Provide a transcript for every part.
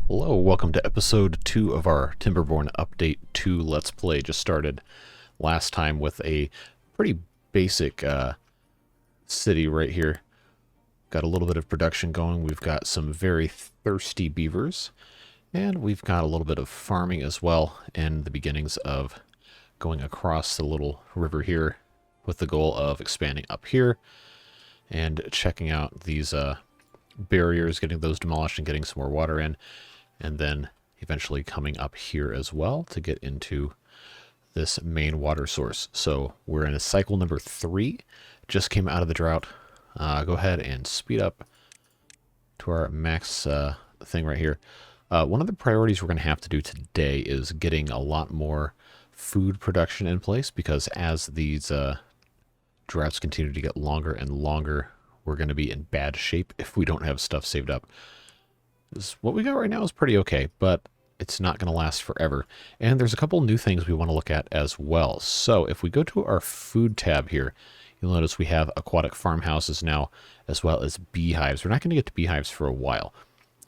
Hello, welcome to episode 2 of our Timberborn Update 2 Let's Play. Just started last time with a pretty basic city right here. Got a little bit of production going. We've got some very thirsty beavers. And we've got a little bit of farming as well, and the beginnings of going across the little river here with the goal of expanding up here and checking out these barriers, getting those demolished and getting some more water in. And then eventually coming up here as well to get into this main water source. So we're in a cycle number 3. Just came out of the drought. Go ahead and speed up to our max thing right here. One of the priorities we're going to have to do today is getting a lot more food production in place, because as these droughts continue to get longer and longer, we're going to be in bad shape if we don't have stuff saved up. What we got right now is pretty okay, but it's not going to last forever. And there's a couple new things we want to look at as well. So if we go to our food tab here, you'll notice we have aquatic farmhouses now, as well as beehives. We're not going to get to beehives for a while,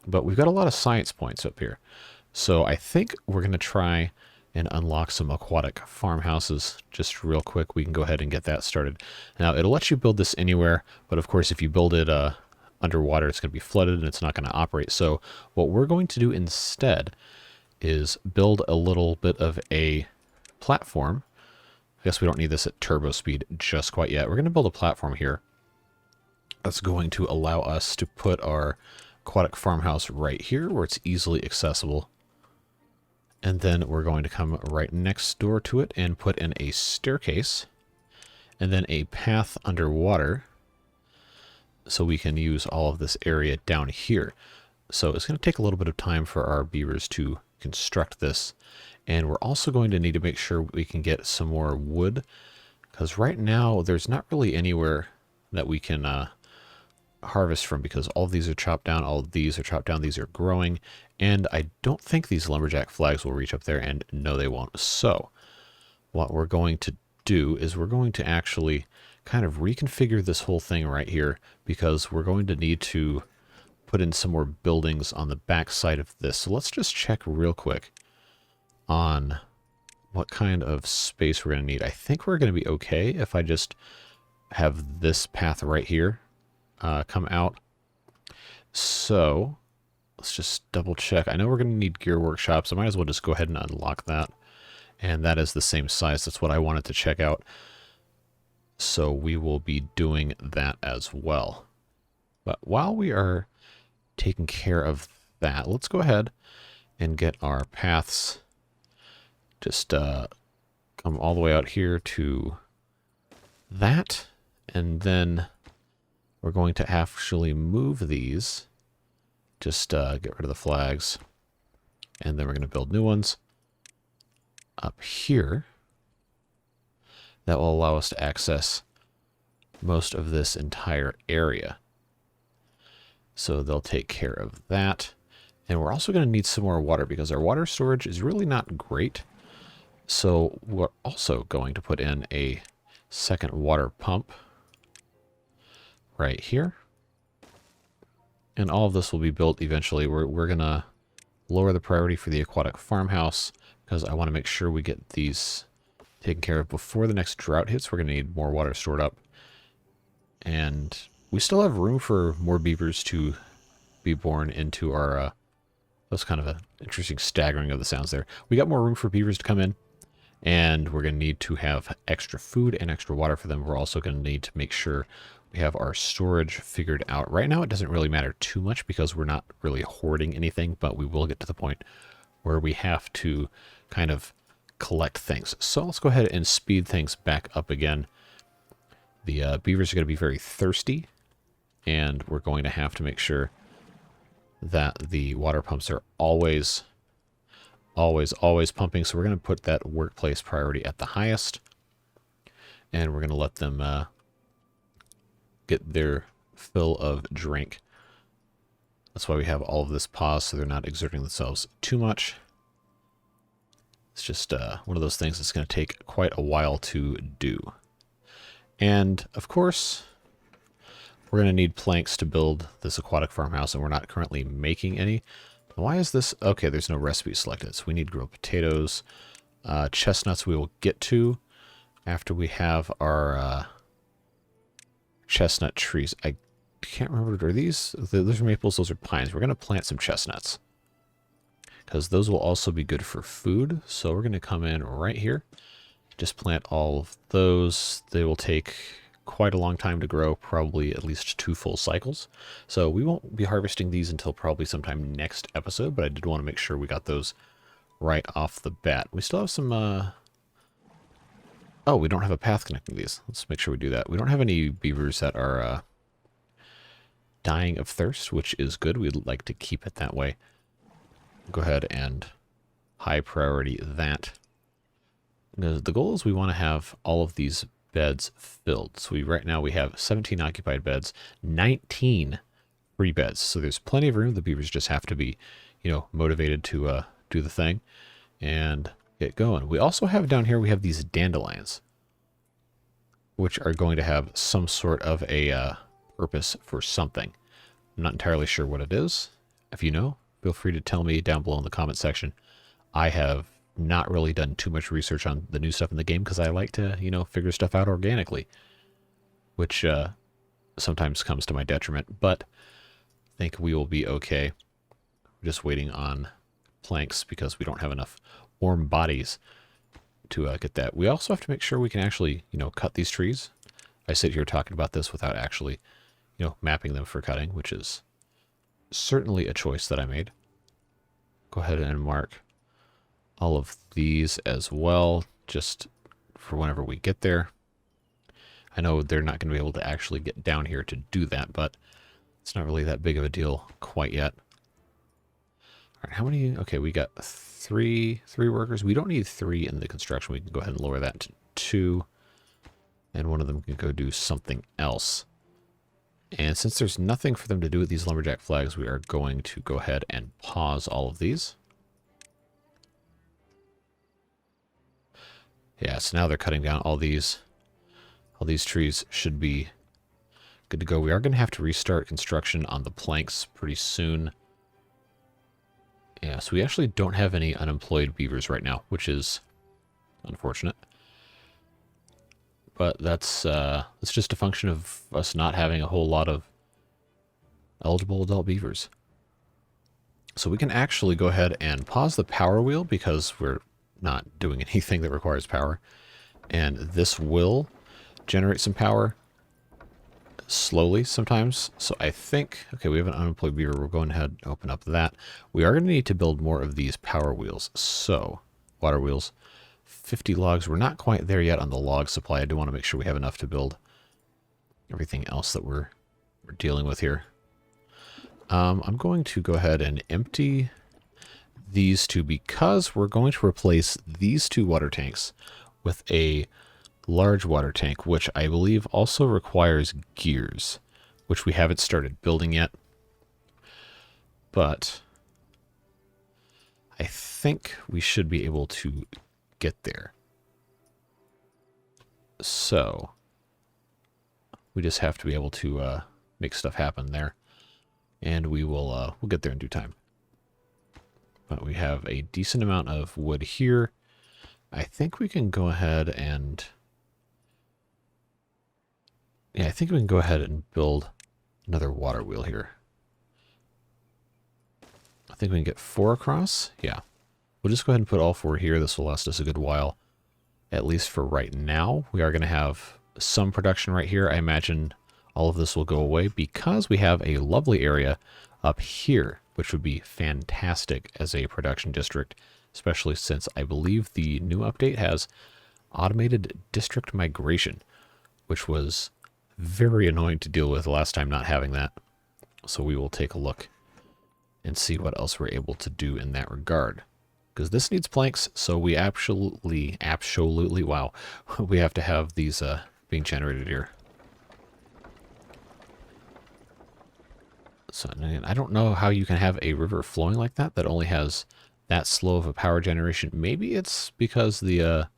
but we've got a lot of science points up here. So I think we're going to try and unlock some aquatic farmhouses just real quick. We can go ahead and get that started. Now, it'll let you build this anywhere, but of course, if you build it underwater, it's going to be flooded and it's not going to operate. So what we're going to do instead is build a little bit of a platform. I guess we don't need this at turbo speed just quite yet. We're going to build a platform here that's going to allow us to put our aquatic farmhouse right here where it's easily accessible. And then we're going to come right next door to it and put in a staircase and then a path underwater, so we can use all of this area down here. So it's going to take a little bit of time for our beavers to construct this. And we're also going to need to make sure we can get some more wood, because right now there's not really anywhere that we can harvest from, because all of these are chopped down, all of these are chopped down, these are growing, and I don't think these lumberjack flags will reach up there, and no, they won't. So what we're going to do is we're going to actually kind of reconfigure this whole thing right here, because we're going to need to put in some more buildings on the back side of this. So let's just check real quick on what kind of space we're going to need. I think we're going to be okay if I just have this path right here come out. So let's just double check. I know we're going to need gear workshops. I might as well just go ahead and unlock that. And that is the same size. That's what I wanted to check out. So we will be doing that as well. But while we are taking care of that, let's go ahead and get our paths. Just come all the way out here to that. And then we're going to actually move these. Just get rid of the flags. And then we're going to build new ones up here. That will allow us to access most of this entire area. So they'll take care of that. And we're also going to need some more water, because our water storage is really not great. So we're also going to put in a second water pump right here. And all of this will be built eventually. We're going to lower the priority for the aquatic farmhouse, because I want to make sure we get these taken care of before the next drought hits. We're going to need more water stored up. And we still have room for more beavers to be born into our... that's kind of an interesting staggering of the sounds there. We got more room for beavers to come in. And we're going to need to have extra food and extra water for them. We're also going to need to make sure we have our storage figured out. Right now it doesn't really matter too much, because we're not really hoarding anything. But we will get to the point where we have to kind of collect things. So let's go ahead and speed things back up again. The beavers are going to be very thirsty, and we're going to have to make sure that the water pumps are always pumping. So we're going to put that workplace priority at the highest, and we're going to let them get their fill of drink. That's why we have all of this pause, so they're not exerting themselves too much. It's just one of those things that's going to take quite a while to do. And of course, we're going to need planks to build this aquatic farmhouse, and we're not currently making any. Why is this? Okay, there's no recipe selected, so we need grilled potatoes. Chestnuts we will get to after we have our chestnut trees. I can't remember, are these? Those are maples, those are pines. We're going to plant some chestnuts, because those will also be good for food. So we're going to come in right here. Just plant all of those. They will take quite a long time to grow, probably at least 2 full cycles. So we won't be harvesting these until probably sometime next episode, but I did want to make sure we got those right off the bat. We still have some... Oh, we don't have a path connecting these. Let's make sure we do that. We don't have any beavers that are dying of thirst, which is good. We'd like to keep it that way. Go ahead and high priority that. The goal is we want to have all of these beds filled. So right now we have 17 occupied beds, 19 free beds. So there's plenty of room. The beavers just have to be, motivated to do the thing and get going. We also have down here, we have these dandelions, which are going to have some sort of a purpose for something. I'm not entirely sure what it is. If you know, feel free to tell me down below in the comment section. I have not really done too much research on the new stuff in the game because I like to, figure stuff out organically, which sometimes comes to my detriment, but I think we will be okay. We're just waiting on planks because we don't have enough warm bodies to get that. We also have to make sure we can actually, cut these trees. I sit here talking about this without actually, mapping them for cutting, which is certainly a choice that I made. Go ahead and mark all of these as well, just for whenever we get there. I know they're not going to be able to actually get down here to do that, but it's not really that big of a deal quite yet. All right, how many? Okay, we got three workers. We don't need 3 in the construction. We can go ahead and lower that to 2, and one of them can go do something else. And since there's nothing for them to do with these lumberjack flags, we are going to go ahead and pause all of these. Yeah, so now they're cutting down all these. All these trees should be good to go. We are going to have to restart construction on the planks pretty soon. Yeah, so we actually don't have any unemployed beavers right now, which is unfortunate. But that's just a function of us not having a whole lot of eligible adult beavers. So we can actually go ahead and pause the power wheel because we're not doing anything that requires power. And this will generate some power slowly sometimes. So I think, okay, we have an unemployed beaver. We're going ahead and open up that. We are going to need to build more of these power wheels. So, water wheels, 50 logs. We're not quite there yet on the log supply. I do want to make sure we have enough to build everything else that we're dealing with here. I'm going to go ahead and empty these 2 because we're going to replace these 2 water tanks with a large water tank, which I believe also requires gears, which we haven't started building yet. But I think we should be able to get there. So we just have to be able to make stuff happen there, and we'll get there in due time. But we have a decent amount of wood here. I think we can go ahead and... Yeah, I think we can go ahead and build another water wheel here. I think we can get 4 across. Yeah. We'll just go ahead and put all 4 here. This will last us a good while, at least for right now. We are going to have some production right here. I imagine all of this will go away because we have a lovely area up here, which would be fantastic as a production district, especially since I believe the new update has automated district migration, which was very annoying to deal with last time not having that. So we will take a look and see what else we're able to do in that regard. Because this needs planks, so we absolutely, wow, we have to have these being generated here. So I don't know how you can have a river flowing like that only has that slow of a power generation. Maybe it's because the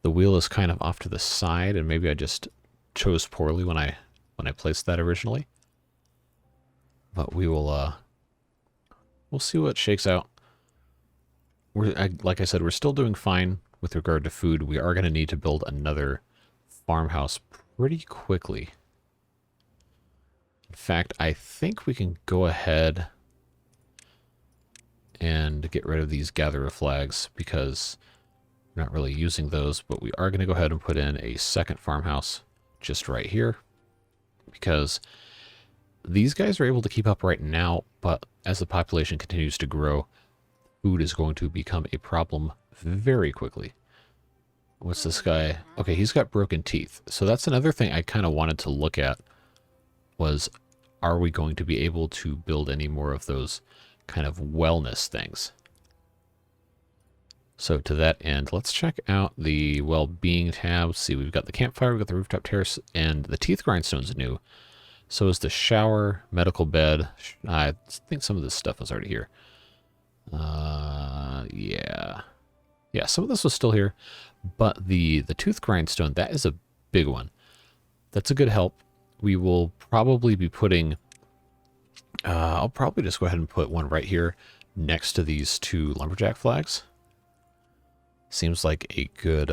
wheel is kind of off to the side, and maybe I just chose poorly when I placed that originally. But we will we'll see what shakes out. Like I said, we're still doing fine with regard to food. We are going to need to build another farmhouse pretty quickly. In fact, I think we can go ahead and get rid of these gatherer flags because we're not really using those, but we are going to go ahead and put in a second farmhouse just right here because these guys are able to keep up right now, but as the population continues to grow, food is going to become a problem very quickly. What's this guy? Okay, he's got broken teeth. So that's another thing I kind of wanted to look at was, are we going to be able to build any more of those kind of wellness things? So to that end, let's check out the well-being tab. See, we've got the campfire, we've got the rooftop terrace, and the teeth grindstone's new. So is the shower, medical bed. I think some of this stuff is already here. Yeah. Yeah, some of this was still here. But the tooth grindstone, that is a big one. That's a good help. We will probably be putting... I'll probably just go ahead and put one right here next to these two lumberjack flags. Seems like a good...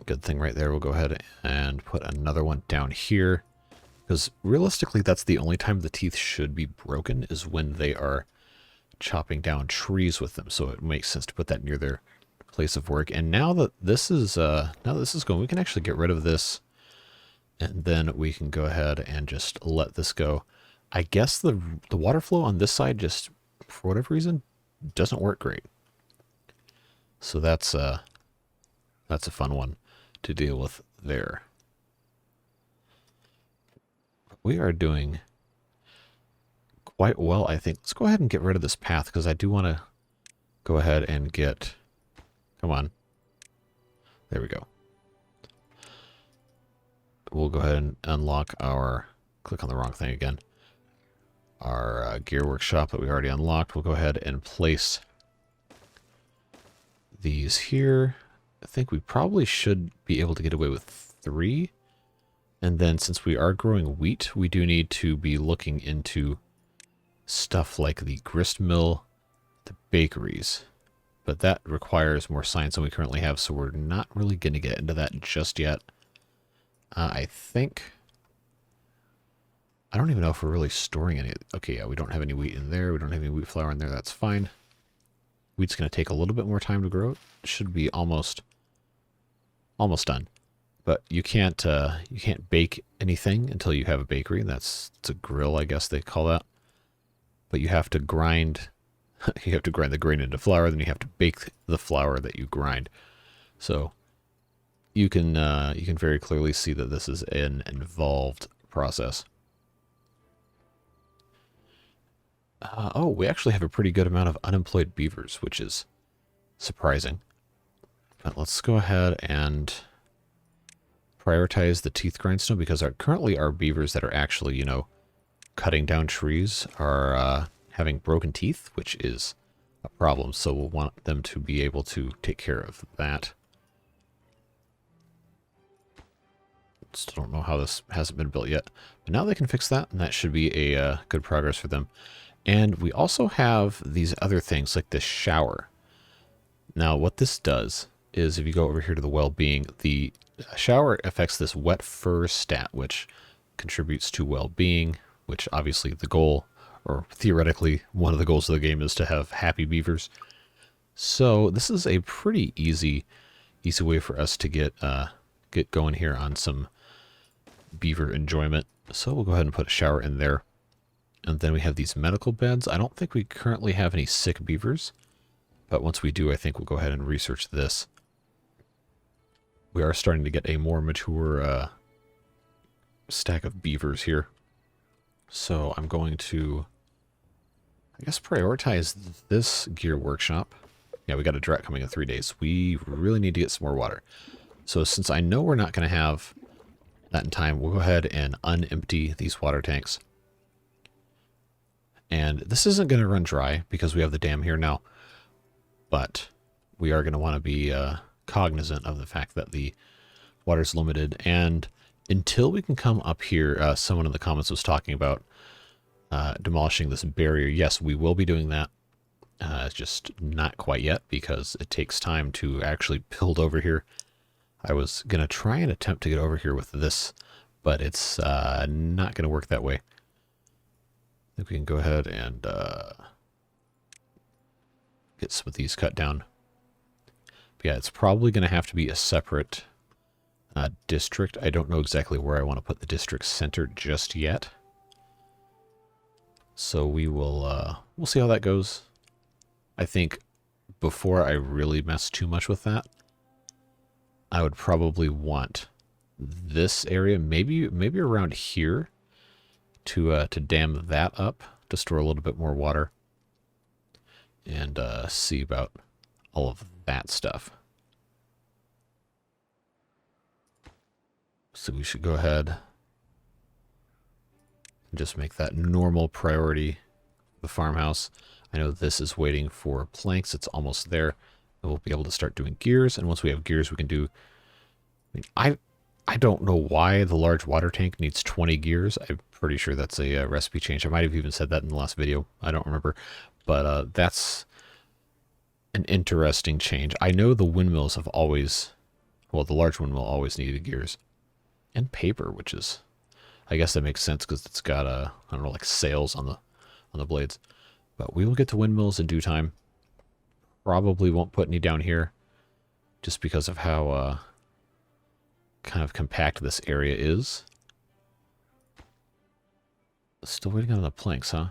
good thing right there. We'll go ahead and put another one down here. Because realistically, that's the only time the teeth should be broken is when they are chopping down trees with them. So it makes sense to put that near their place of work. And now that this is going, we can actually get rid of this. And then we can go ahead and just let this go. I guess the water flow on this side just, for whatever reason, doesn't work great. So that's a fun one to deal with there. We are doing quite well, I think. Let's go ahead and get rid of this path because I do want to go ahead and get... Come on. There we go. We'll go ahead and unlock our... Click on the wrong thing again. Our gear workshop that we already unlocked. We'll go ahead and place these here. I think we probably should be able to get away with 3. And then since we are growing wheat, we do need to be looking into stuff like the grist mill, the bakeries. But that requires more science than we currently have, so we're not really going to get into that just yet. I think... I don't even know if we're really storing any... Okay, yeah, we don't have any wheat in there. We don't have any wheat flour in there. That's fine. Wheat's going to take a little bit more time to grow. It should be almost done. But you can't bake anything until you have a bakery. It's a grill, I guess they call that. But you have to grind. You have to grind the grain into flour, then you have to bake the flour that you grind. So you can very clearly see that this is an involved process. Oh, we actually have a pretty good amount of unemployed beavers, which is surprising. But let's go ahead and prioritize the teeth grindstone because currently our beavers that are actually, cutting down trees are having broken teeth, which is a problem. So we'll want them to be able to take care of that. Still don't know how this hasn't been built yet, but now they can fix that, and that should be a good progress for them. And we also have these other things like this shower. Now, what this does is if you go over here to the well-being, the shower affects this wet fur stat, which contributes to well-being, which obviously the goal, or theoretically one of the goals of the game, is to have happy beavers. So this is a pretty easy way for us to get going here on some beaver enjoyment. So we'll go ahead and put a shower in there. And then we have these medical beds. I don't think we currently have any sick beavers, but once we do, I think we'll go ahead and research this. We are starting to get a more mature stack of beavers here. So I'm going to, I guess, prioritize this gear workshop. Yeah, we got a drought coming in 3 days. We really need to get some more water. So since I know we're not going to have that in time, we'll go ahead and unempty these water tanks. And this isn't going to run dry because we have the dam here now. But we are going to want to be cognizant of the fact that the water's limited. And until we can come up here, someone in the comments was talking about demolishing this barrier. Yes, we will be doing that. Just not quite yet because it takes time to actually build over here. I was going to try and attempt to get over here with this, but it's not going to work that way. I think we can go ahead and get some of these cut down. But yeah, it's probably going to have to be a separate district. I don't know exactly where I want to put the district center just yet. So we will we'll see how that goes. I think before I really mess too much with that, I would probably want this area, maybe around here, to dam that up to store a little bit more water, and see about all of that stuff. So we should go ahead and just make that normal priority, the farmhouse. I know this is waiting for planks. It's almost there. And we'll be able to start doing gears. And once we have gears, we can do... I don't know why the large water tank needs 20 gears. I'm pretty sure that's a recipe change. I might have even said that in the last video. I don't remember. But that's an interesting change. I know the windmills have always... Well, the large windmill always needed gears. And paper, which is... I guess that makes sense because it's got, I don't know, like sails on the blades. But we will get to windmills in due time. Probably won't put any down here just because of how kind of compact this area is. Still waiting on the planks, huh?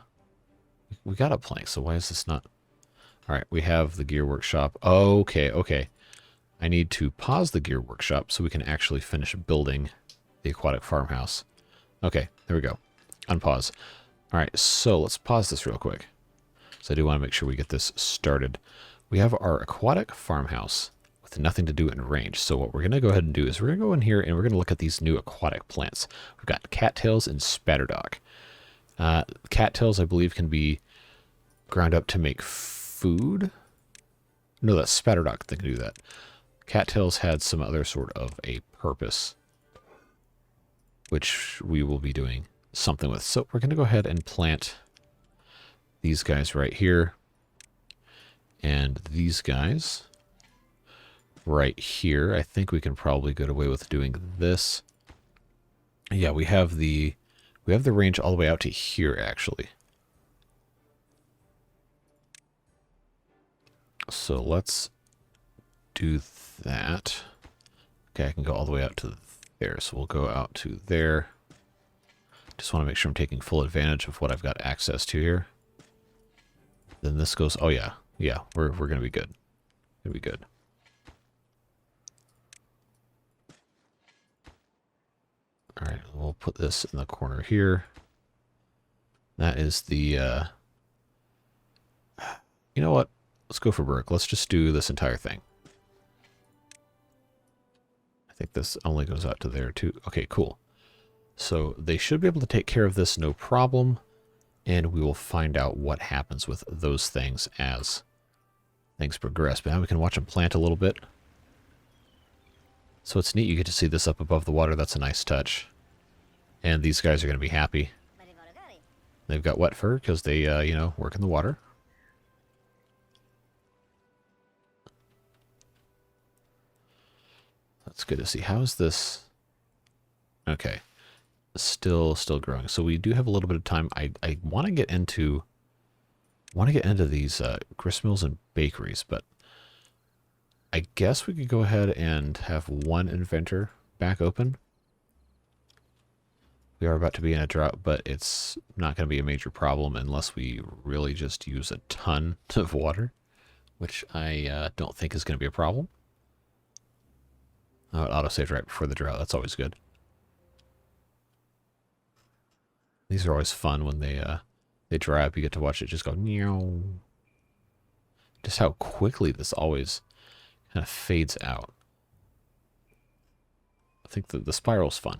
We got a plank, so why is this not... Alright, we have the gear workshop. Okay, okay. I need to pause the gear workshop so we can actually finish building the aquatic farmhouse. Okay, there we go. Unpause. Alright, so let's pause this real quick. So I do want to make sure we get this started. We have our aquatic farmhouse with nothing to do in range. So what we're going to go ahead and do is we're going to go in here and we're going to look at these new aquatic plants. We've got cattails and spatterdock. Cattails, I believe, can be ground up to make food. No, that's spatterdock that can do that. Cattails had some other sort of a purpose, which we will be doing something with. So we're going to go ahead and plant these guys right here, and these guys right here. I think we can probably get away with doing this. Yeah, we have the range all the way out to here, actually. So let's do that. Okay, I can go all the way out to there. So we'll go out to there. Just want to make sure I'm taking full advantage of what I've got access to here. Then this goes, oh yeah, yeah, we're going to be good. Gonna be good. All right, we'll put this in the corner here. That is the, you know what? Let's go for brick. Let's just do this entire thing. I think this only goes out to there too. Okay, cool. So they should be able to take care of this no problem. And we will find out what happens with those things as things progress. But now we can watch them plant a little bit. So it's neat. You get to see this up above the water. That's a nice touch. And these guys are going to be happy. They've got wet fur because they, you know, work in the water. That's good to see. How is this? Okay. Still growing. So we do have a little bit of time. I want to get into these grist mills and bakeries, but I guess we could go ahead and have one inventor back open. We are about to be in a drought, but it's not going to be a major problem unless we really just use a ton of water, which I don't think is going to be a problem. Oh, it autosaved right before the drought. That's always good. These are always fun when they dry up. You get to watch it just go meow. Just how quickly this always kind of fades out. I think the spiral's fun.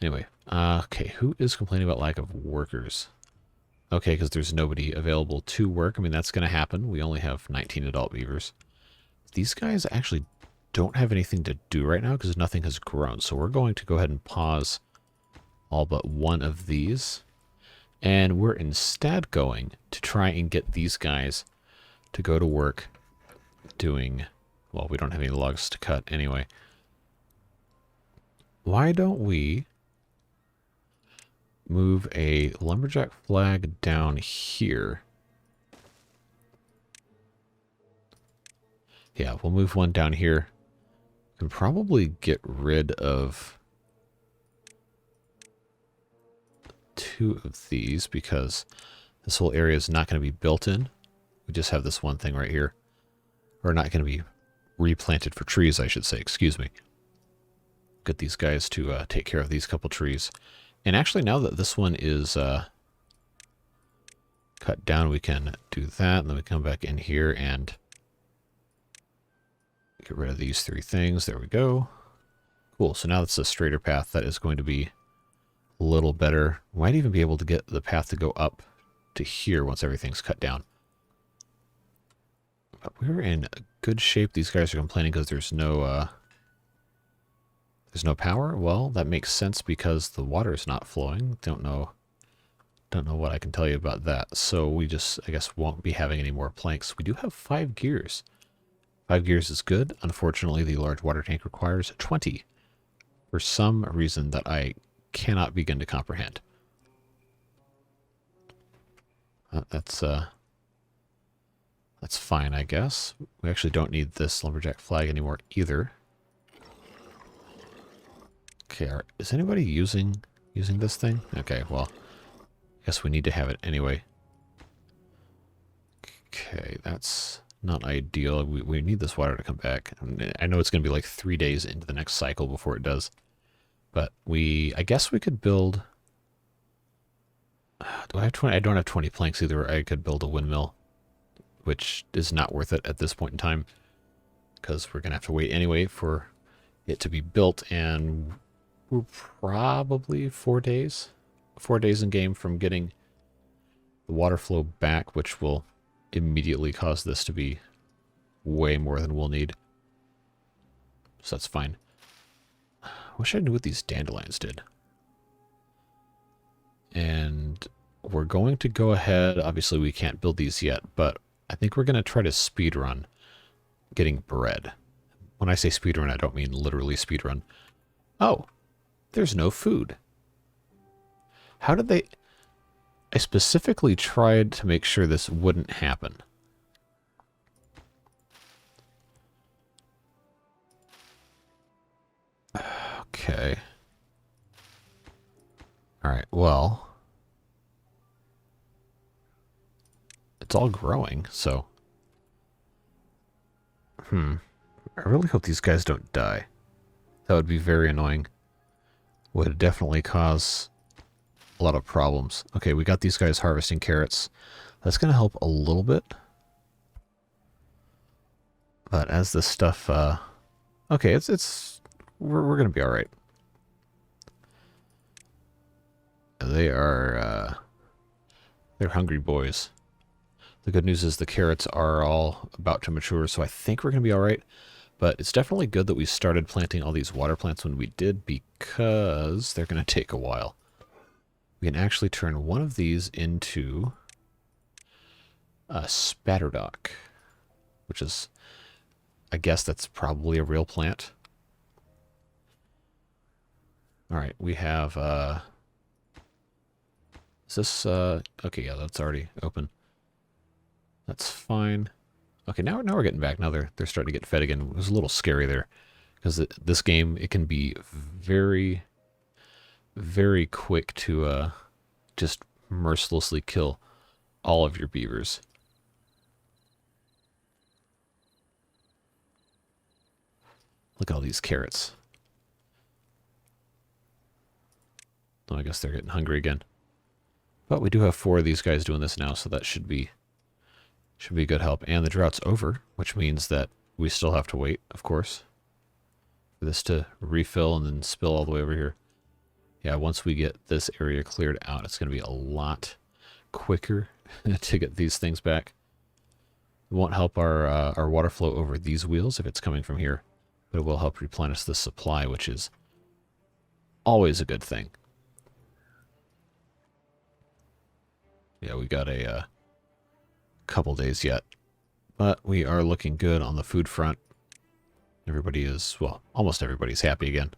Anyway, okay, who is complaining about lack of workers? Okay, because there's nobody available to work. I mean, that's going to happen. We only have 19 adult beavers. These guys actually don't have anything to do right now because nothing has grown. So we're going to go ahead and pause all but one of these And we're instead going to try and get these guys to go to work doing... Well, we don't have any logs to cut anyway. Why don't we move a lumberjack flag down here? Yeah, we'll move one down here. We can probably get rid of 2 of these because this whole area is not going to be built in. We just have this one thing right here. Or not going to be replanted for trees, I should say. Excuse me. Get these guys to take care of these couple trees. And actually, now that this one is cut down, we can do that. And then we come back in here and get rid of these 3 things. There we go. Cool. So now it's a straighter path that is going to be a little better. We might even be able to get the path to go up to here once everything's cut down. But we're in good shape. These guys are complaining because there's no power. Well, that makes sense because the water is not flowing. Don't know what I can tell you about that. So we just, I guess, won't be having any more planks. We do have 5 gears. 5 gears is good. Unfortunately, the large water tank requires 20 for some reason that I cannot begin to comprehend. That's fine, I guess. We actually don't need this lumberjack flag anymore either. Okay, is anybody using this thing? Okay, well, I guess we need to have it anyway. Okay, that's not ideal. We need this water to come back. I know it's going to be like 3 days into the next cycle before it does. But I guess we could build... Do I have 20? I don't have 20 planks either. I could build a windmill, which is not worth it at this point in time, because we're going to have to wait anyway for it to be built, and we're probably 4 days. 4 days in game from getting the water flow back, which will immediately cause this to be way more than we'll need. So that's fine. I wish I knew what these dandelions did. And we're going to go ahead. Obviously, we can't build these yet, but I think we're going to try to speedrun getting bread. When I say speedrun, I don't mean literally speedrun. Oh, there's no food. How did they... I specifically tried to make sure this wouldn't happen. Okay. Alright, well... It's all growing, so... I really hope these guys don't die. That would be very annoying. Would definitely cause a lot of problems. Okay, we got these guys harvesting carrots. That's going to help a little bit. But as this stuff... okay, we're going to be alright. They are... they're hungry boys. The good news is the carrots are all about to mature, so I think we're going to be alright. But it's definitely good that we started planting all these water plants when we did, because they're going to take a while. We can actually turn one of these into a spatterdock, which is, I guess that's probably a real plant. Alright, we have, is this, okay, yeah, that's already open. That's fine. Okay, now we're getting back. Now they're starting to get fed again. It was a little scary there, because this game, it can be very, very quick to just mercilessly kill all of your beavers. Look at all these carrots. Oh, I guess they're getting hungry again. But we do have 4 of these guys doing this now, so that should be good help. And the drought's over, which means that we still have to wait, of course, for this to refill and then spill all the way over here. Yeah, once we get this area cleared out, it's going to be a lot quicker to get these things back. It won't help our water flow over these wheels if it's coming from here, but it will help replenish the supply, which is always a good thing. Yeah, we got a couple days yet. But we are looking good on the food front. Everybody is, well, almost everybody's happy again.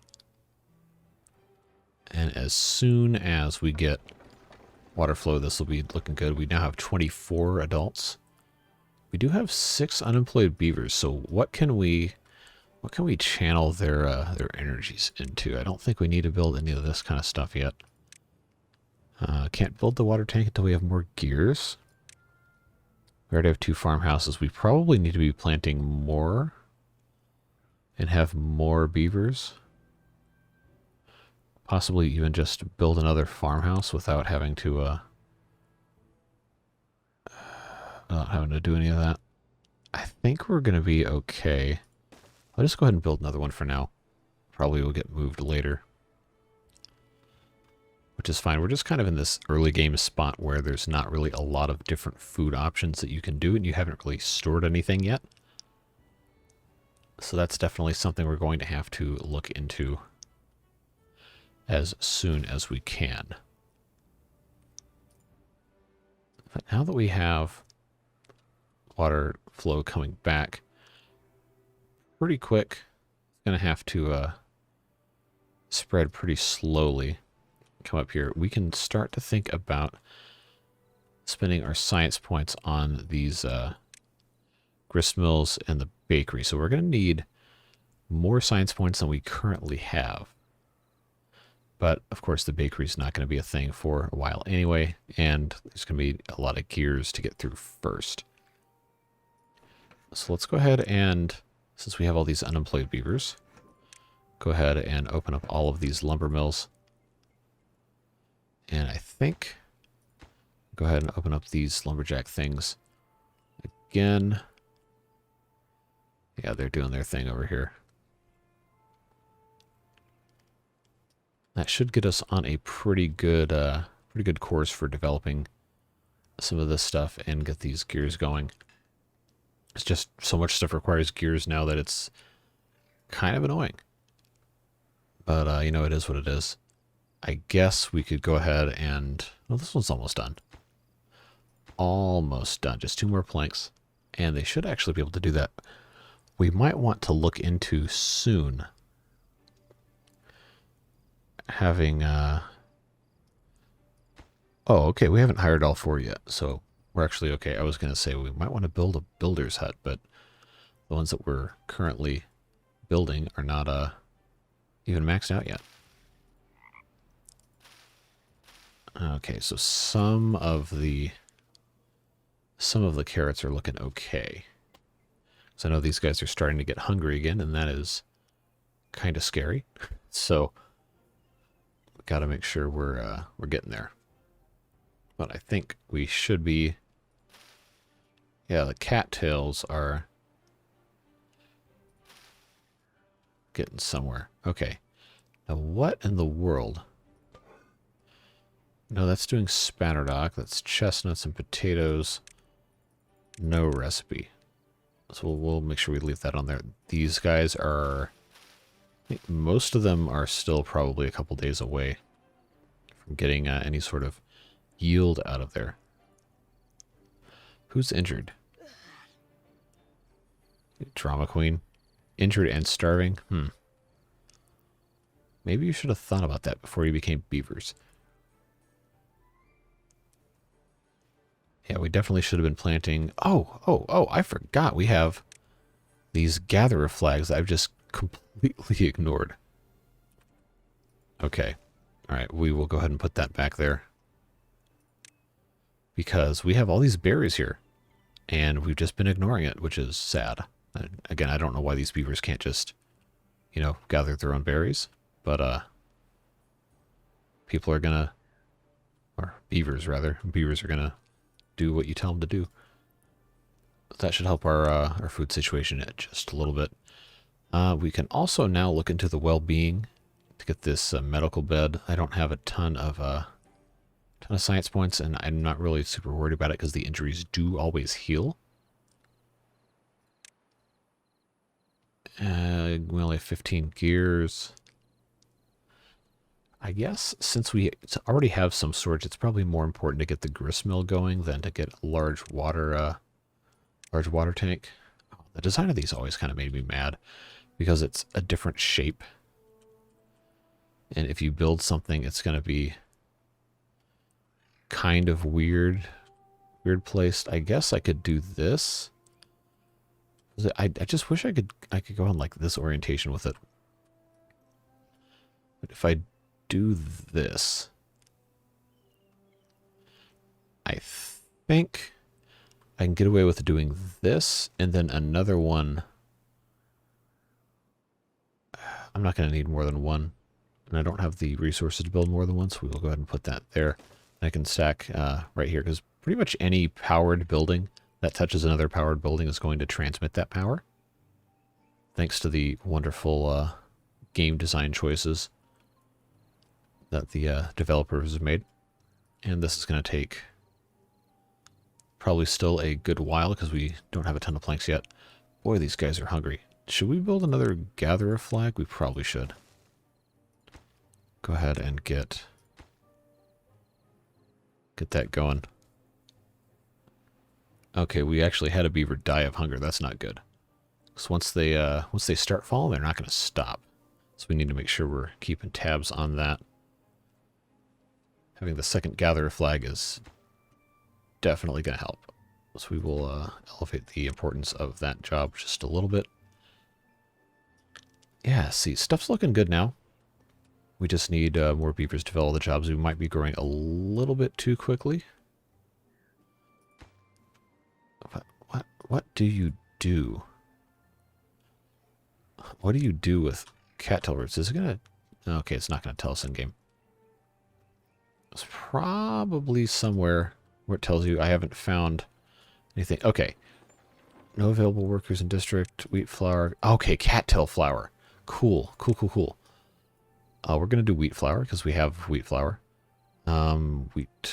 And as soon as we get water flow, this will be looking good. We now have 24 adults. We do have 6 unemployed beavers, so what can we channel their energies into? I don't think we need to build any of this kind of stuff yet. Can't build the water tank until we have more gears. We already have 2 farmhouses. We probably need to be planting more and have more beavers. Possibly even just build another farmhouse without having to not having to do any of that. I think we're going to be okay. I'll just go ahead and build another one for now. Probably will get moved later. Which is fine. We're just kind of in this early game spot where there's not really a lot of different food options that you can do, and you haven't really stored anything yet. So that's definitely something we're going to have to look into as soon as we can. But now that we have water flow coming back pretty quick, it's going to have to spread pretty slowly. Come up here. We can start to think about spending our science points on these grist mills and the bakery. So we're going to need more science points than we currently have. But, of course, the bakery is not going to be a thing for a while anyway, and there's going to be a lot of gears to get through first. So let's go ahead and, since we have all these unemployed beavers, go ahead and open up all of these lumber mills. And I think, go ahead and open up these lumberjack things again. Yeah, they're doing their thing over here. That should get us on a pretty good course for developing some of this stuff and get these gears going. It's just so much stuff requires gears now that it's kind of annoying. But, you know, it is what it is. I guess we could go ahead and... Well, this one's almost done. Almost done. Just 2 more planks. And they should actually be able to do that. We might want to look into soon having... Oh, okay. We haven't hired all 4 yet. So we're actually okay. I was going to say we might want to build a builder's hut, but the ones that we're currently building are not even maxed out yet. Okay, so some of the carrots are looking okay. So I know these guys are starting to get hungry again, and that is kind of scary. So we got to make sure we're getting there. But I think we should be. Yeah, the cattails are getting somewhere. Okay. Now what in the world? No, that's doing spatterdock. That's chestnuts and potatoes. No recipe. So we'll make sure we leave that on there. These guys are... I think most of them are still probably a couple days away from getting any sort of yield out of there. Who's injured? Drama queen. Injured and starving? Maybe you should have thought about that before you became beavers. Yeah, we definitely should have been planting... Oh, I forgot. We have these gatherer flags that I've just completely ignored. Okay. All right, we will go ahead and put that back there. Because we have all these berries here. And we've just been ignoring it, which is sad. And again, I don't know why these beavers can't just, you know, gather their own berries. But, people are gonna... Or beavers, rather. Beavers are gonna do what you tell them to do. That should help our food situation just a little bit. We can also now look into the well-being to get this medical bed. I don't have a ton of science points, and I'm not really super worried about it because the injuries do always heal. We only have 15 gears. I guess since we already have some storage, it's probably more important to get the grist mill going than to get a large water tank. Oh, the design of these always kind of made me mad because it's a different shape. And if you build something, it's going to be kind of weird placed. I guess I could do this. I just wish I could go on like this orientation with it. But if I do this, I think I can get away with doing this and then another one. I'm not going to need more than one, and I don't have the resources to build more than one, so we will go ahead and put that there. I can stack right here, because pretty much any powered building that touches another powered building is going to transmit that power, thanks to the wonderful game design choices that the developers have made. And this is going to take probably still a good while because we don't have a ton of planks yet. Boy, these guys are hungry. Should we build another gatherer flag? We probably should. Go ahead and get that going. Okay, we actually had a beaver die of hunger. That's not good. So once they start falling, they're not going to stop. So we need to make sure we're keeping tabs on that. Having the second gatherer flag is definitely going to help. So we will elevate the importance of that job just a little bit. Yeah, see, stuff's looking good now. We just need more beavers to fill all the jobs. We might be growing a little bit too quickly. What do you do? What do you do with cattail roots? Is it gonna... Okay, it's not gonna tell us in game. It's probably somewhere where it tells you I haven't found anything. Okay. No available workers in district. Wheat flour. Okay, cattail flour. Cool. Cool. We're going to do wheat flour because we have wheat flour. Wheat.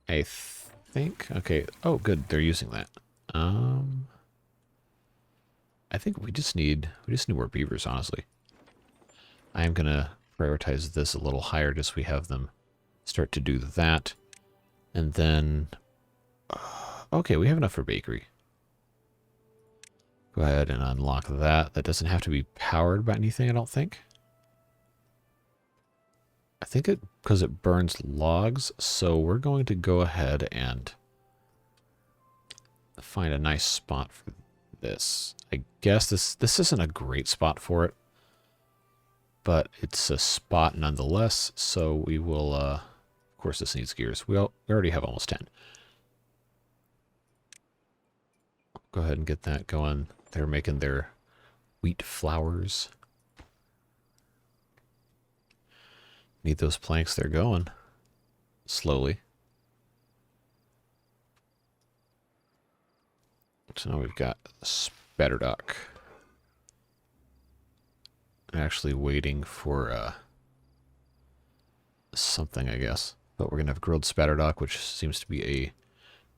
I think. Okay. Oh, good. They're using that. I think we just need more beavers, honestly. I am going to prioritize this a little higher just so we have them start to do that. And then, okay, we have enough for bakery. Go ahead and unlock that. That doesn't have to be powered by anything, I don't think. I think because it burns logs, so we're going to go ahead and find a nice spot for this. I guess this isn't a great spot for it, but it's a spot nonetheless, so we will, of course this needs gears. We already have almost 10. Go ahead and get that going. They're making their wheat flours. Need those planks. They're going slowly. So now we've got spatterdock. I'm actually waiting for something, I guess. But we're going to have grilled spatterdock, which seems to be a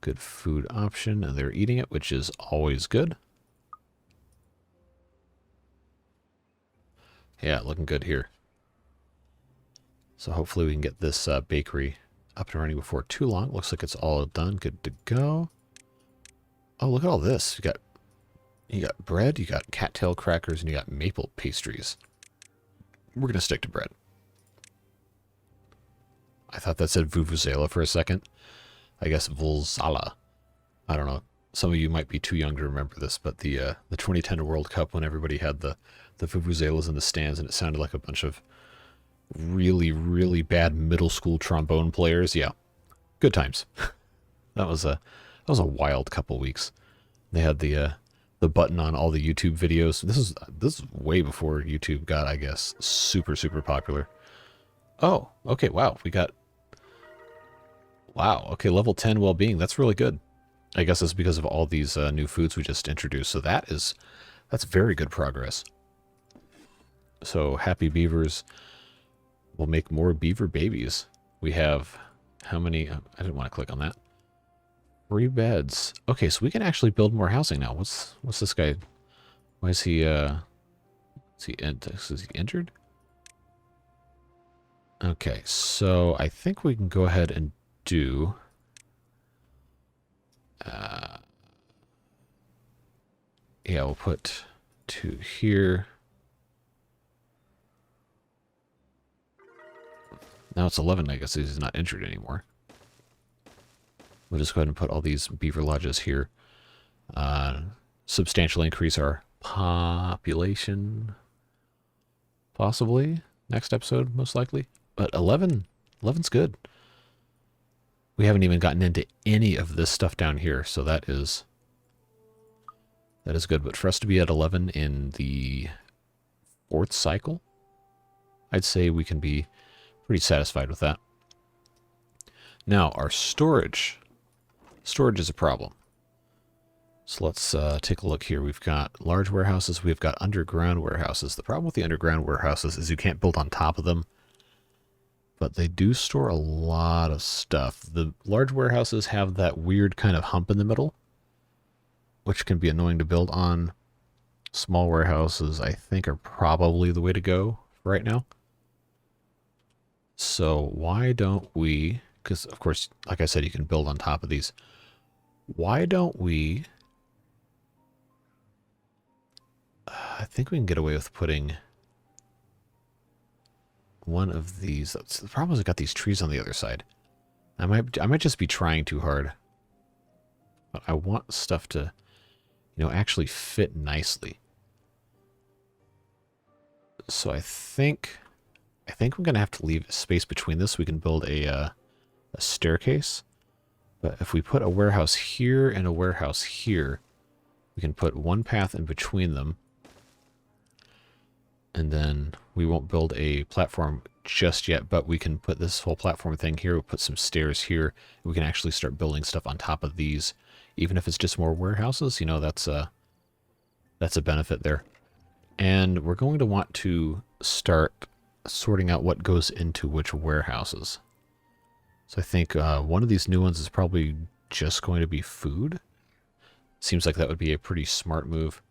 good food option. And they're eating it, which is always good. Yeah, looking good here. So hopefully we can get this bakery up and running before too long. Looks like it's all done. Good to go. Oh, look at all this. You got bread, you got cattail crackers, and you got maple pastries. We're going to stick to bread. I thought that said vuvuzela for a second. I guess Vulzala. I don't know. Some of you might be too young to remember this, but the 2010 World Cup, when everybody had the vuvuzelas in the stands and it sounded like a bunch of really, really bad middle school trombone players. Yeah, good times. That was a wild couple weeks. They had the button on all the YouTube videos. This is way before YouTube got, I guess, super popular. Oh, okay, wow. Wow, okay, level 10 well-being. That's really good. I guess it's because of all these new foods we just introduced. So that's very good progress. So happy beavers will make more beaver babies. We have how many? I didn't want to click on that. 3 beds. Okay, so we can actually build more housing now. What's this guy? Why is he Is he injured? Okay, so I think we can go ahead and do... yeah, we'll put 2 here. Now it's 11, I guess he's not injured anymore. We'll just go ahead and put all these beaver lodges here. Substantially increase our population. Possibly. Next episode, most likely. But 11's good. We haven't even gotten into any of this stuff down here, so that is good. But for us to be at 11 in the 4th cycle, I'd say we can be pretty satisfied with that. Now, our storage. Storage is a problem. So let's take a look here. We've got large warehouses. We've got underground warehouses. The problem with the underground warehouses is you can't build on top of them. But they do store a lot of stuff. The large warehouses have that weird kind of hump in the middle, which can be annoying to build on. Small warehouses, I think, are probably the way to go right now. So why don't we, because of course, like I said, you can build on top of these. Why don't we, I think we can get away with putting one of these. The problem is I got these trees on the other side. I might just be trying too hard. But I want stuff to, actually fit nicely. So I think I'm going to have to leave space between this so we can build a staircase. But if we put a warehouse here and a warehouse here, we can put one path in between them. And then we won't build a platform just yet, but we can put this whole platform thing here. We'll put some stairs here. We can actually start building stuff on top of these. Even if it's just more warehouses, that's a benefit there. And we're going to want to start sorting out what goes into which warehouses. So I think one of these new ones is probably just going to be food. Seems like that would be a pretty smart move.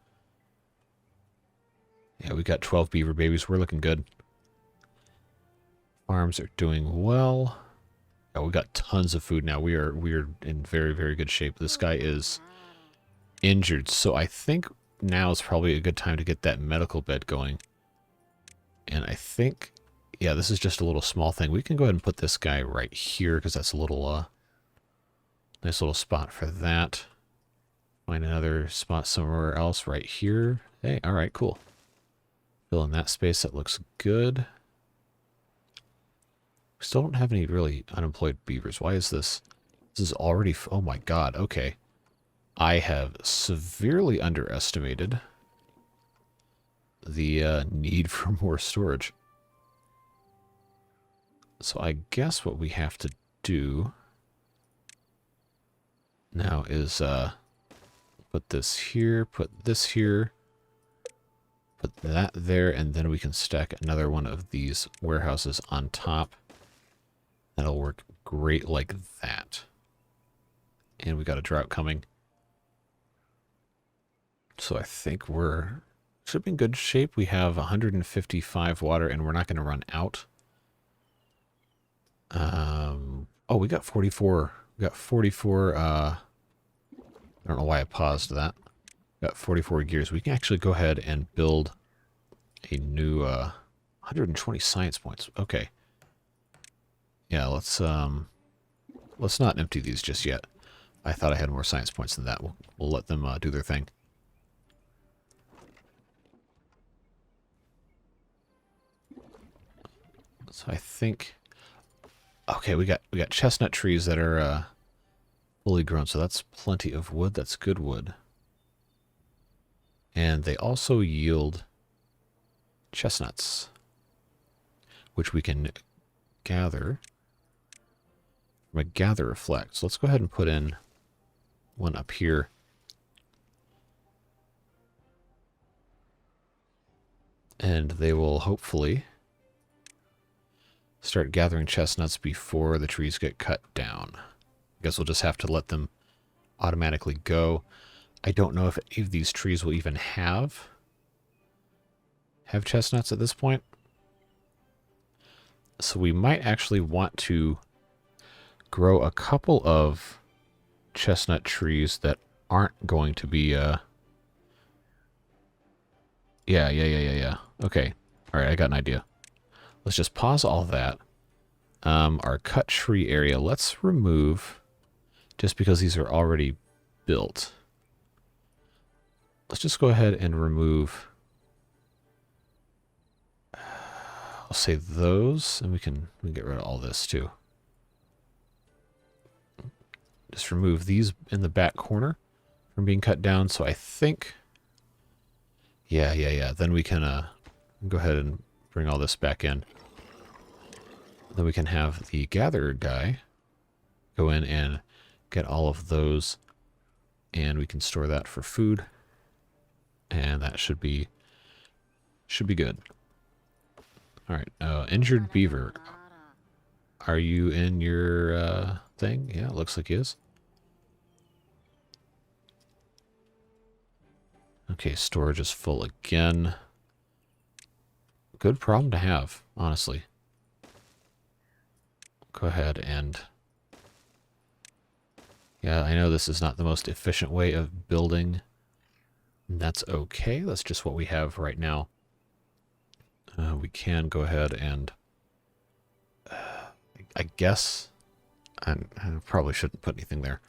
Yeah, we got 12 beaver babies. We're looking good. Farms are doing well. Yeah, we got tons of food now. We are in very, very good shape. This guy is injured, so I think now is probably a good time to get that medical bed going. And I think, yeah, this is just a little small thing. We can go ahead and put this guy right here because that's a little nice little spot for that. Find another spot somewhere else right here. Hey, all right, cool. Fill in that space. That looks good. We still don't have any really unemployed beavers. Why is this? This is already... oh my god, okay. I have severely underestimated the need for more storage. So I guess what we have to do now is put this here, put this here, put that there, and then we can stack another one of these warehouses on top. That'll work great like that. And we got a drought coming. So I think should be in good shape. We have 155 water and we're not going to run out. Oh, we got 44. We got 44, I don't know why I paused that. Got 44 gears. We can actually go ahead and build a new 120 science points. Okay. Yeah, let's not empty these just yet. I thought I had more science points than that. We'll let them do their thing. So I think, okay, we got chestnut trees that are fully grown, so that's plenty of wood. That's good wood. And they also yield chestnuts, which we can gather from a gather reflect. So let's go ahead and put in one up here. And they will hopefully start gathering chestnuts before the trees get cut down. I guess we'll just have to let them automatically go. I don't know if any of these trees will even have have chestnuts at this point. So we might actually want to grow a couple of chestnut trees that aren't going to be, yeah. Okay. All right, I got an idea. Let's just pause all that. Our cut tree area, let's remove, just because these are already built. Let's just go ahead and remove, I'll say those, and we can get rid of all this too. Just remove these in the back corner from being cut down. So I think, yeah. Then we can go ahead and bring all this back in. Then we can have the gatherer guy go in and get all of those, and we can store that for food, and that should be good. All right, injured beaver. Are you in your thing? Yeah, it looks like he is. Okay, storage is full again. Good problem to have, honestly. Go ahead and... Yeah, I know this is not the most efficient way of building. That's okay. That's just what we have right now. We can go ahead and... I guess... I probably shouldn't put anything there.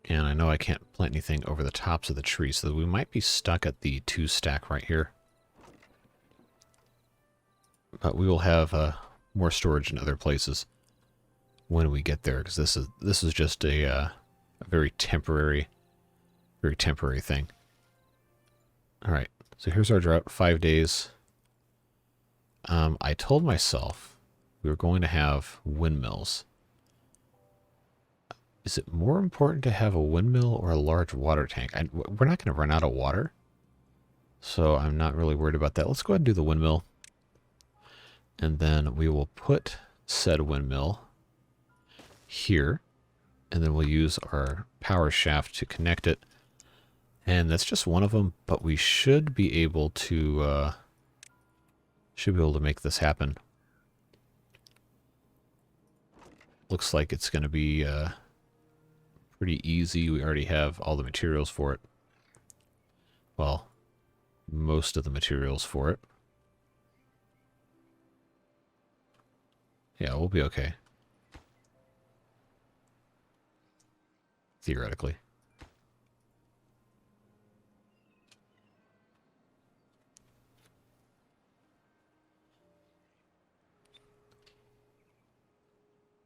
And I know I can't plant anything over the tops of the trees, so we might be stuck at the 2 stack right here. But we will have more storage in other places when we get there, because this is just a very temporary thing. All right, so here's our drought, 5 days. I told myself we were going to have windmills. Is it more important to have a windmill or a large water tank? We're not going to run out of water, so I'm not really worried about that. Let's go ahead and do the windmill. And then we will put said windmill here, and then we'll use our power shaft to connect it. And that's just one of them, but we should be able to make this happen. Looks like it's going to be pretty easy. We already have all the materials for it. Well, most of the materials for it. Yeah, we'll be okay. Theoretically.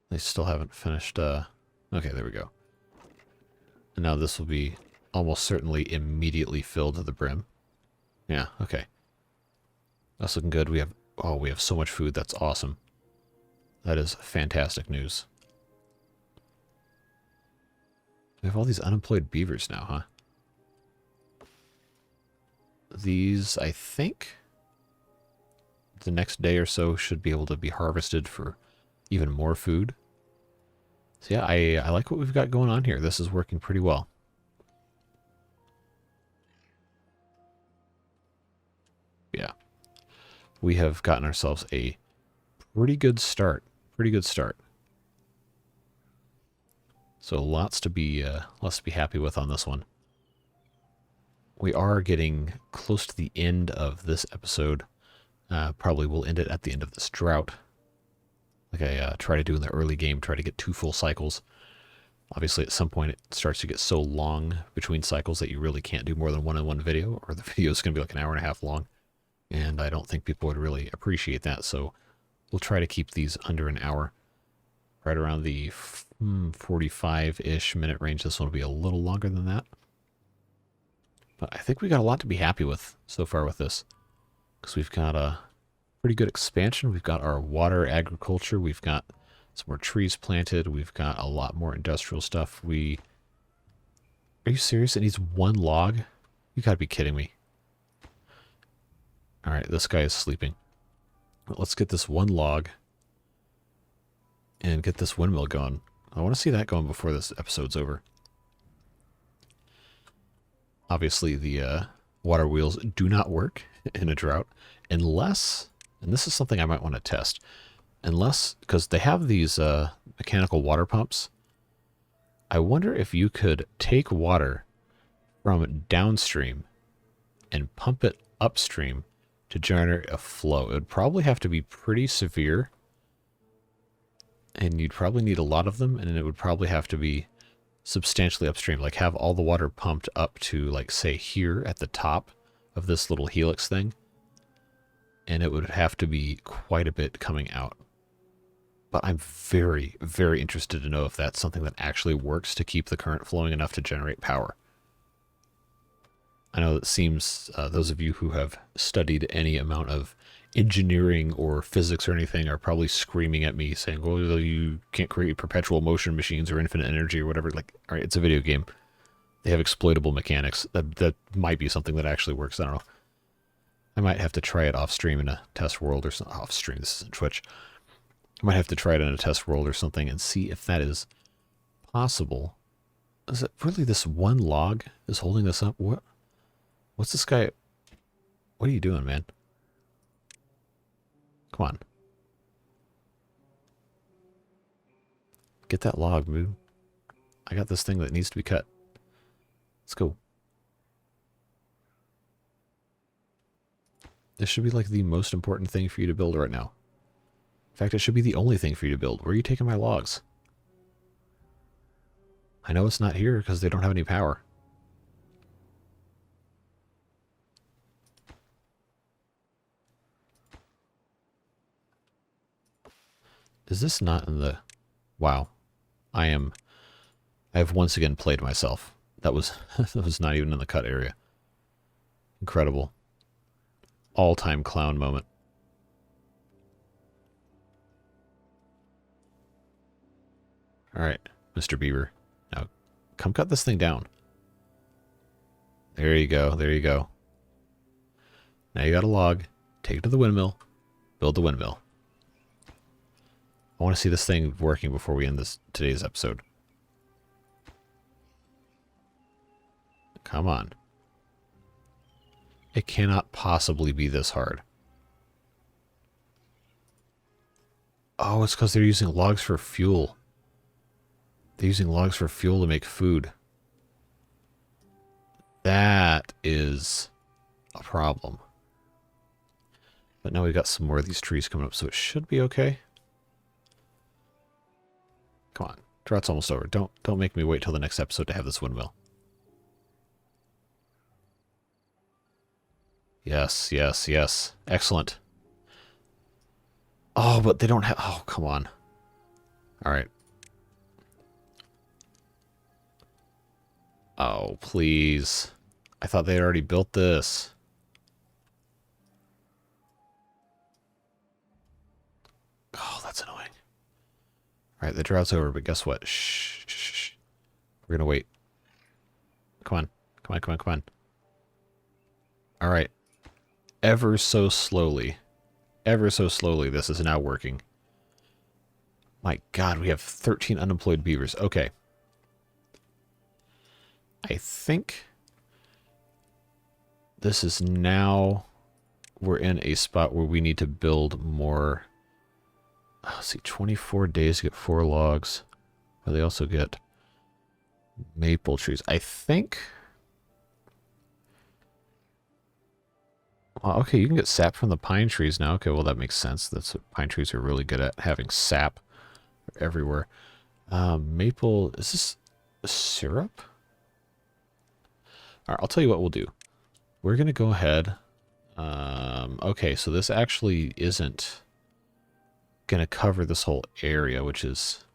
They still haven't finished, okay, there we go. And now this will be almost certainly immediately filled to the brim. Yeah, okay. That's looking good. We have so much food. That's awesome. That is fantastic news. We have all these unemployed beavers now, huh? These, I think, the next day or so should be able to be harvested for even more food. So yeah, I like what we've got going on here. This is working pretty well. Yeah. We have gotten ourselves a pretty good start. Pretty good start. So lots to be happy with on this one. We are getting close to the end of this episode. Probably we'll end it at the end of this drought. Like I try to do in the early game, try to get 2 full cycles. Obviously, at some point, it starts to get so long between cycles that you really can't do more than one in one video, or the video is going to be like an hour and a half long. And I don't think people would really appreciate that, so we'll try to keep these under an hour. Right around the 45-ish minute range. This one will be a little longer than that. But I think we got a lot to be happy with so far with this. Because we've got a pretty good expansion. We've got our water agriculture. We've got some more trees planted. We've got a lot more industrial stuff. Are you serious? It needs 1 log? You gotta be kidding me. Alright, this guy is sleeping. Let's get this 1 log and get this windmill going. I want to see that going before this episode's over. Obviously, the water wheels do not work in a drought unless, and this is something I might want to test, unless, because they have these mechanical water pumps. I wonder if you could take water from downstream and pump it upstream to generate a flow. It would probably have to be pretty severe, and you'd probably need a lot of them, and it would probably have to be substantially upstream, like have all the water pumped up to, like, say here at the top of this little helix thing, and it would have to be quite a bit coming out. But I'm very, very interested to know if that's something that actually works to keep the current flowing enough to generate power. I know it seems those of you who have studied any amount of engineering or physics or anything are probably screaming at me saying, well, you can't create perpetual motion machines or infinite energy or whatever. Like, all right, it's a video game. They have exploitable mechanics. That might be something that actually works. I don't know. I might have to try it off stream in a test world or something. Off stream, this isn't Twitch. I might have to try it in a test world or something and see if that is possible. Is it really this one log is holding this up? What's this guy? What are you doing, man? Come on. Get that log, dude. I got this thing that needs to be cut. Let's go. This should be like the most important thing for you to build right now. In fact, it should be the only thing for you to build. Where are you taking my logs? I know it's not here because they don't have any power. Is this not in the... Wow. I have once again played myself. That was that was not even in the cut area. Incredible. All-time clown moment. Alright, Mr. Beaver. Now, come cut this thing down. There you go, there you go. Now you got a log. Take it to the windmill. Build the windmill. I want to see this thing working before we end today's episode. Come on. It cannot possibly be this hard. Oh, it's because they're using logs for fuel. They're using logs for fuel to make food. That is a problem. But now we've got some more of these trees coming up, so it should be okay. Come on. Drought's almost over. Don't make me wait till the next episode to have this windmill. Yes, yes, yes. Excellent. Oh, but they don't have... Oh, come on. All right. Oh, please. I thought they had already built this. Oh, that's annoying. All right, the drought's over, but guess what? Shh, shh, shh. We're going to wait. Come on. Come on, come on, come on. All right. Ever so slowly, this is now working. My God, we have 13 unemployed beavers. Okay. I think this is now, we're in a spot where we need to build more. Let's see, 24 days to get 4 logs. But they also get maple trees. I think... Well, okay, you can get sap from the pine trees now. Okay, well, that makes sense. That's what pine trees are really good at, having sap everywhere. Maple, is this syrup? All right, I'll tell you what we'll do. We're going to go ahead. Okay, so this actually isn't going to cover this whole area, which is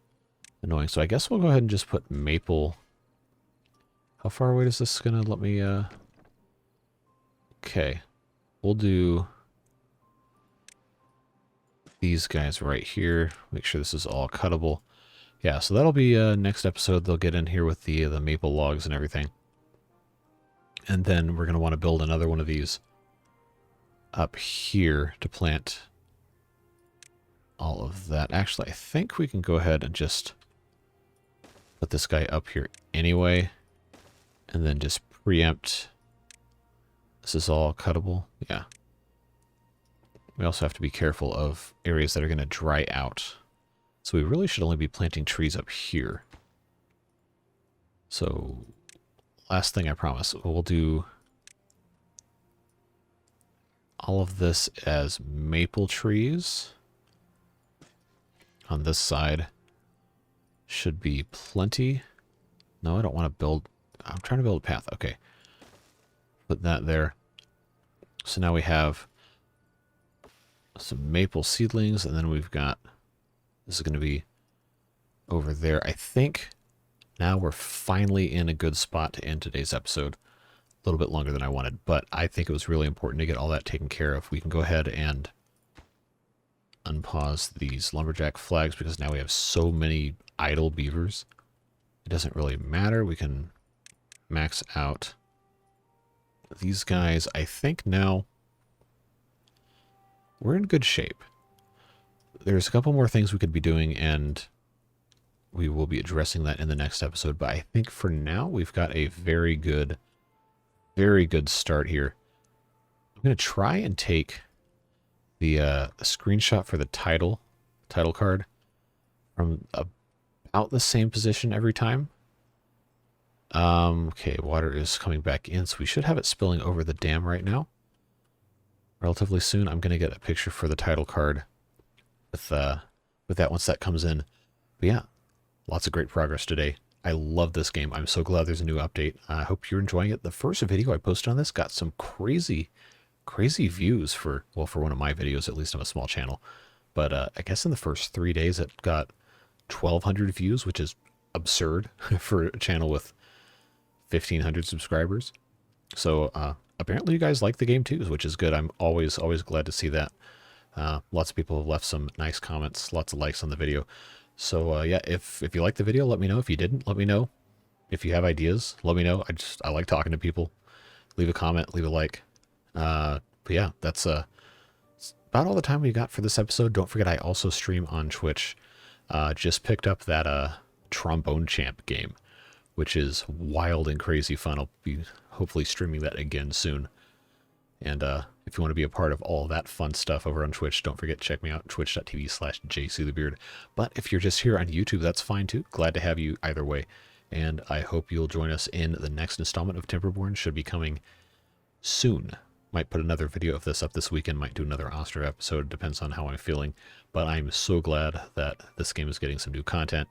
annoying. So I guess we'll go ahead and just put maple. How far away is this going to let me... Okay. We'll do these guys right here. Make sure this is all cuttable. Yeah, so that'll be next episode. They'll get in here with the maple logs and everything. And then we're going to want to build another one of these up here to plant all of that. Actually, I think we can go ahead and just put this guy up here anyway. And then just preempt This is all cuttable. Yeah. We also have to be careful of areas that are going to dry out. So we really should only be planting trees up here. So, last thing I promise, we'll do all of this as maple trees. On this side should be plenty. No, I don't want to build. I'm trying to build a path. Okay. Put that there. So now we have some maple seedlings, and then we've got, this is going to be over there. I think now we're finally in a good spot to end today's episode. A little bit longer than I wanted, but I think it was really important to get all that taken care of. We can go ahead and unpause these lumberjack flags because now we have so many idle beavers. It doesn't really matter. We can max out these guys. I think now we're in good shape. There's a couple more things we could be doing, and we will be addressing that in the next episode. But I think for now, we've got a very good start here. I'm going to try and take the screenshot for the title card from about the same position every time. Okay, water is coming back in, so we should have it spilling over the dam right now. Relatively soon, I'm going to get a picture for the title card with that once that comes in. But yeah, lots of great progress today. I love this game. I'm so glad there's a new update. I hope you're enjoying it. The first video I posted on this got some crazy views for one of my videos, at least on a small channel. But I guess in the first 3 days it got 1,200 views, which is absurd for a channel with 1,500 subscribers. So apparently you guys like the game too, which is good. I'm always glad to see that. Lots of people have left some nice comments, lots of likes on the video. So yeah, if you like the video, let me know. If you didn't, let me know. If you have ideas, let me know. I like talking to people. Leave a comment, leave a like. But yeah, that's about all the time we got for this episode. Don't forget, I also stream on Twitch. Just picked up that Trombone Champ game, which is wild and crazy fun. I'll be hopefully streaming that again soon. And if you want to be a part of all that fun stuff over on Twitch, don't forget to check me out, twitch.tv/JCTheBeard. But if you're just here on YouTube, that's fine too. Glad to have you either way. And I hope you'll join us in the next installment of Timberborn. Should be coming soon. Might put another video of this up this weekend. Might do another Oster episode. Depends on how I'm feeling. But I'm so glad that this game is getting some new content.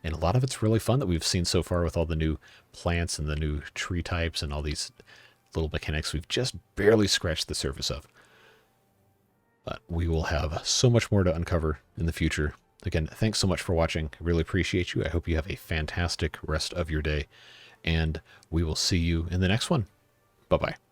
And a lot of it's really fun that we've seen so far with all the new plants and the new tree types and all these little mechanics we've just barely scratched the surface of. But we will have so much more to uncover in the future. Again, thanks so much for watching. I really appreciate you. I hope you have a fantastic rest of your day. And we will see you in the next one. Bye-bye.